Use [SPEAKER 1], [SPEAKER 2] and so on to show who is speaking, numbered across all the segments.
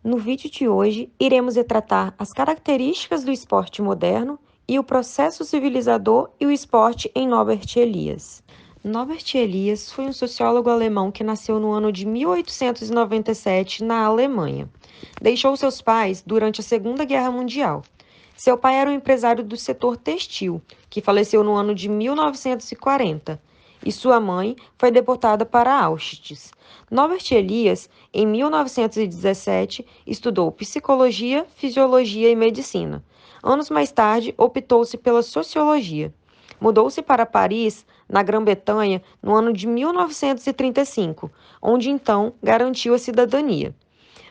[SPEAKER 1] No vídeo de hoje, iremos retratar as características do esporte moderno e o processo civilizador e o esporte em Norbert Elias. Norbert Elias foi um sociólogo alemão que nasceu no ano de 1897 na Alemanha. Deixou seus pais durante a Segunda Guerra Mundial. Seu pai era um empresário do setor têxtil, que faleceu no ano de 1940, e sua mãe foi deportada para Auschwitz. Norbert Elias, em 1917, estudou psicologia, fisiologia e medicina. Anos mais tarde, optou-se pela sociologia. Mudou-se para Paris, na Grã-Bretanha, no ano de 1935, onde então garantiu a cidadania.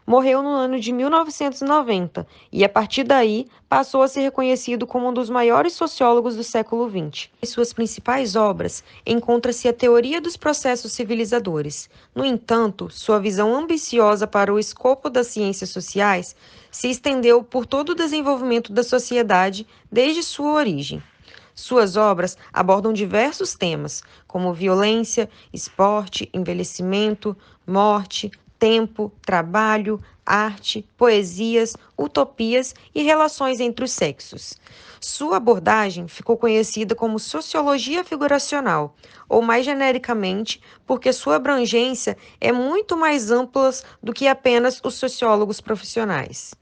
[SPEAKER 1] Morreu no ano de 1990 e, a partir daí, passou a ser reconhecido como um dos maiores sociólogos do século XX. Em suas principais obras, encontra-se a teoria dos processos civilizadores. No entanto, sua visão ambiciosa para o escopo das ciências sociais se estendeu por todo o desenvolvimento da sociedade desde sua origem. Suas obras abordam diversos temas, como violência, esporte, envelhecimento, morte, tempo, trabalho, arte, poesias, utopias e relações entre os sexos. Sua abordagem ficou conhecida como sociologia figuracional, ou mais genericamente, porque sua abrangência é muito mais ampla do que apenas os sociólogos profissionais.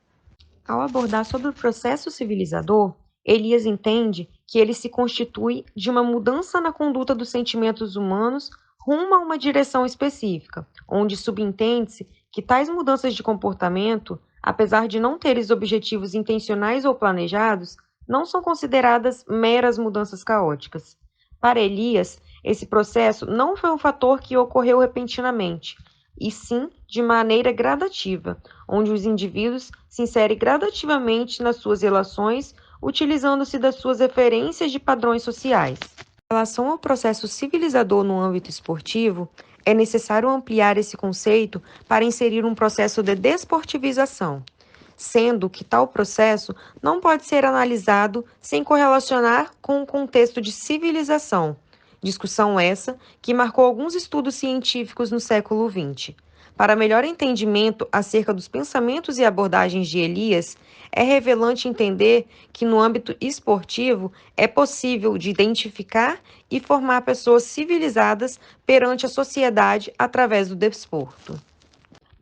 [SPEAKER 1] Ao abordar sobre o processo civilizador, Elias entende que ele se constitui de uma mudança na conduta dos sentimentos humanos rumo a uma direção específica, onde subentende-se que tais mudanças de comportamento, apesar de não terem objetivos intencionais ou planejados, não são consideradas meras mudanças caóticas. Para Elias, esse processo não foi um fator que ocorreu repentinamente, e sim de maneira gradativa, onde os indivíduos se inserem gradativamente nas suas relações, utilizando-se das suas referências de padrões sociais. Em relação ao processo civilizador no âmbito esportivo, é necessário ampliar esse conceito para inserir um processo de desportivização, sendo que tal processo não pode ser analisado sem correlacionar com o contexto de civilização. Discussão essa que marcou alguns estudos científicos no século XX. Para melhor entendimento acerca dos pensamentos e abordagens de Elias, é relevante entender que no âmbito esportivo é possível de identificar e formar pessoas civilizadas perante a sociedade através do desporto.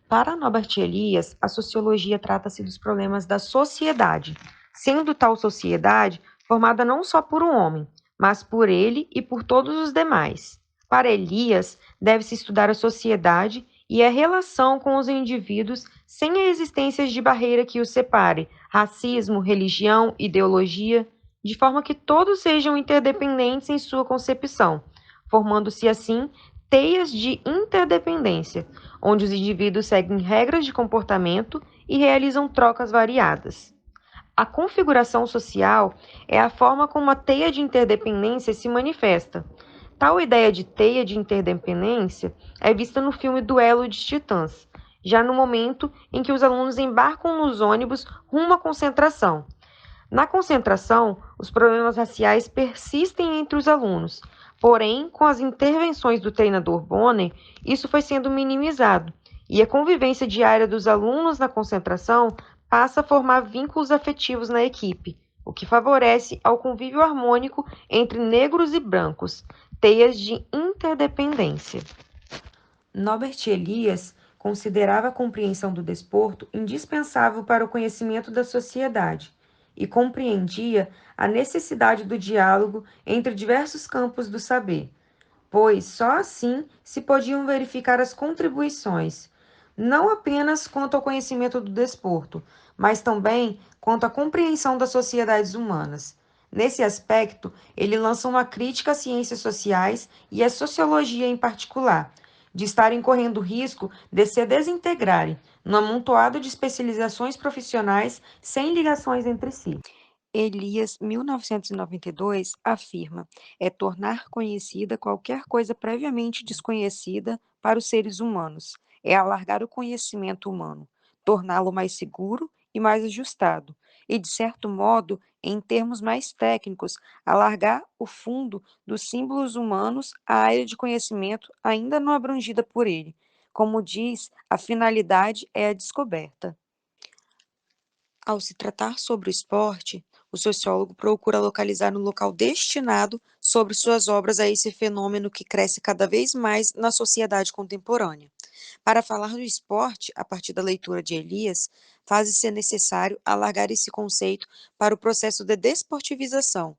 [SPEAKER 1] Para Norbert Elias, a sociologia trata-se dos problemas da sociedade, sendo tal sociedade formada não só por um homem, mas por ele e por todos os demais. Para Elias, deve-se estudar a sociedade e a relação com os indivíduos sem a existência de barreira que os separe, racismo, religião, ideologia, de forma que todos sejam interdependentes em sua concepção, formando-se assim teias de interdependência, onde os indivíduos seguem regras de comportamento e realizam trocas variadas. A configuração social é a forma como a teia de interdependência se manifesta. Tal ideia de teia de interdependência é vista no filme Duelo de Titãs, já no momento em que os alunos embarcam nos ônibus rumo à concentração. Na concentração, os problemas raciais persistem entre os alunos, porém, com as intervenções do treinador Bonner, isso foi sendo minimizado, e a convivência diária dos alunos na concentração passa a formar vínculos afetivos na equipe, o que favorece ao convívio harmônico entre negros e brancos, teias de interdependência. Norbert Elias considerava a compreensão do desporto indispensável para o conhecimento da sociedade e compreendia a necessidade do diálogo entre diversos campos do saber, pois só assim se podiam verificar as contribuições, não apenas quanto ao conhecimento do desporto, mas também quanto à compreensão das sociedades humanas. Nesse aspecto, ele lança uma crítica às ciências sociais e à sociologia em particular, de estarem correndo risco de se desintegrarem num amontoado de especializações profissionais sem ligações entre si. Elias, 1992, afirma: é tornar conhecida qualquer coisa previamente desconhecida para os seres humanos, é alargar o conhecimento humano, torná-lo mais seguro e mais ajustado, e, de certo modo, em termos mais técnicos, alargar o fundo dos símbolos humanos à área de conhecimento ainda não abrangida por ele. Como diz, a finalidade é a descoberta. Ao se tratar sobre o esporte, o sociólogo procura localizar um local destinado sobre suas obras a esse fenômeno que cresce cada vez mais na sociedade contemporânea. Para falar do esporte, a partir da leitura de Elias, faz-se necessário alargar esse conceito para o processo de desportivização,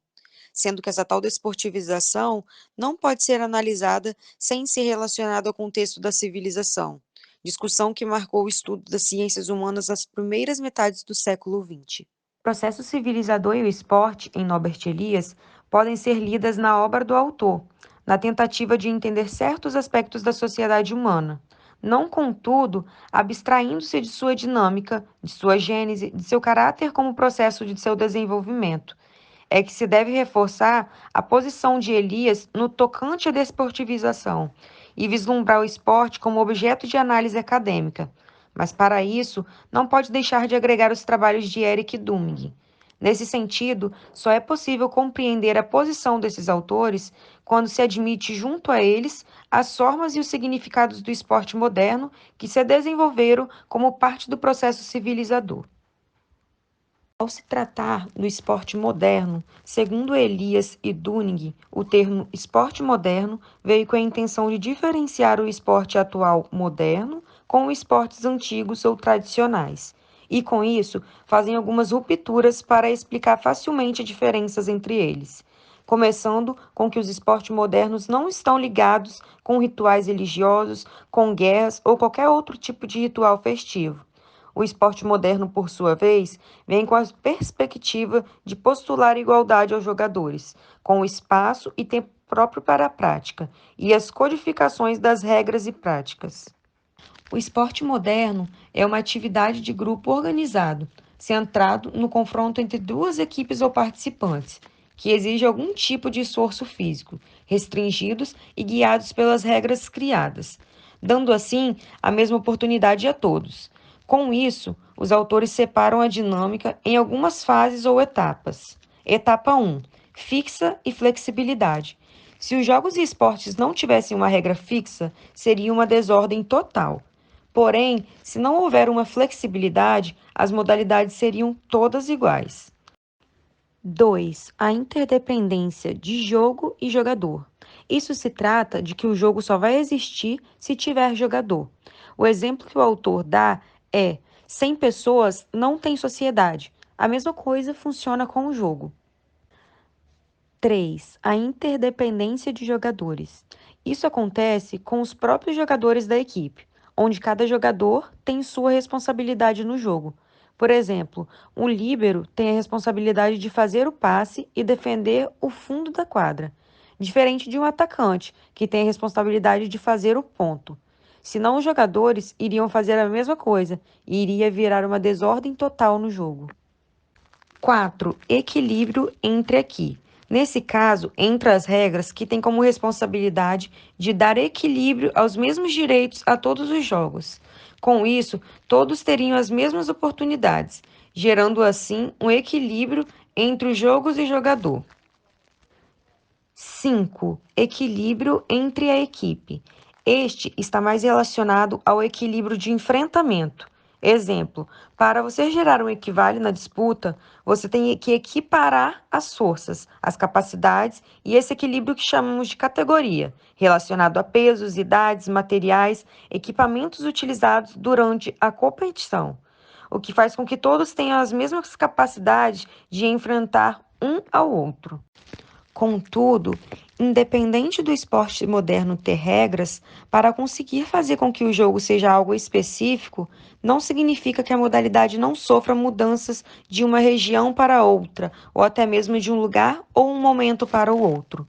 [SPEAKER 1] sendo que essa tal desportivização não pode ser analisada sem ser relacionada ao contexto da civilização, discussão que marcou o estudo das ciências humanas nas primeiras metades do século XX. O processo civilizador e o esporte, em Norbert Elias, podem ser lidas na obra do autor, na tentativa de entender certos aspectos da sociedade humana, não, contudo, abstraindo-se de sua dinâmica, de sua gênese, de seu caráter como processo de seu desenvolvimento. É que se deve reforçar a posição de Elias no tocante à desportivização e vislumbrar o esporte como objeto de análise acadêmica. Mas, para isso, não pode deixar de agregar os trabalhos de Eric Dumming. Nesse sentido, só é possível compreender a posição desses autores quando se admite junto a eles as formas e os significados do esporte moderno que se desenvolveram como parte do processo civilizador. Ao se tratar do esporte moderno, segundo Elias e Dunning, o termo esporte moderno veio com a intenção de diferenciar o esporte atual moderno com os esportes antigos ou tradicionais. E com isso, fazem algumas rupturas para explicar facilmente diferenças entre eles. Começando com que os esportes modernos não estão ligados com rituais religiosos, com guerras ou qualquer outro tipo de ritual festivo. O esporte moderno, por sua vez, vem com a perspectiva de postular igualdade aos jogadores, com o espaço e tempo próprio para a prática, e as codificações das regras e práticas. O esporte moderno é uma atividade de grupo organizado, centrado no confronto entre duas equipes ou participantes, que exige algum tipo de esforço físico, restringidos e guiados pelas regras criadas, dando assim a mesma oportunidade a todos. Com isso, os autores separam a dinâmica em algumas fases ou etapas. Etapa 1: fixa e flexibilidade. Se os jogos e esportes não tivessem uma regra fixa, seria uma desordem total. Porém, se não houver uma flexibilidade, as modalidades seriam todas iguais. 2. A interdependência de jogo e jogador. Isso se trata de que o jogo só vai existir se tiver jogador. O exemplo que o autor dá é: sem pessoas não tem sociedade. A mesma coisa funciona com o jogo. 3. A interdependência de jogadores. Isso acontece com os próprios jogadores da equipe, onde cada jogador tem sua responsabilidade no jogo. Por exemplo, um líbero tem a responsabilidade de fazer o passe e defender o fundo da quadra, diferente de um atacante, que tem a responsabilidade de fazer o ponto. Senão, os jogadores iriam fazer a mesma coisa e iria virar uma desordem total no jogo. 4. Equilíbrio entre aqui. Nesse caso, entra as regras que têm como responsabilidade de dar equilíbrio aos mesmos direitos a todos os jogos. Com isso, todos teriam as mesmas oportunidades, gerando assim um equilíbrio entre os jogos e jogador. 5. Equilíbrio entre a equipe. Este está mais relacionado ao equilíbrio de enfrentamento. Exemplo: para você gerar um equivale na disputa, você tem que equiparar as forças, as capacidades e esse equilíbrio que chamamos de categoria, relacionado a pesos, idades, materiais, equipamentos utilizados durante a competição, o que faz com que todos tenham as mesmas capacidades de enfrentar um ao outro. Contudo, independente do esporte moderno ter regras, para conseguir fazer com que o jogo seja algo específico, não significa que a modalidade não sofra mudanças de uma região para outra, ou até mesmo de um lugar ou um momento para o outro.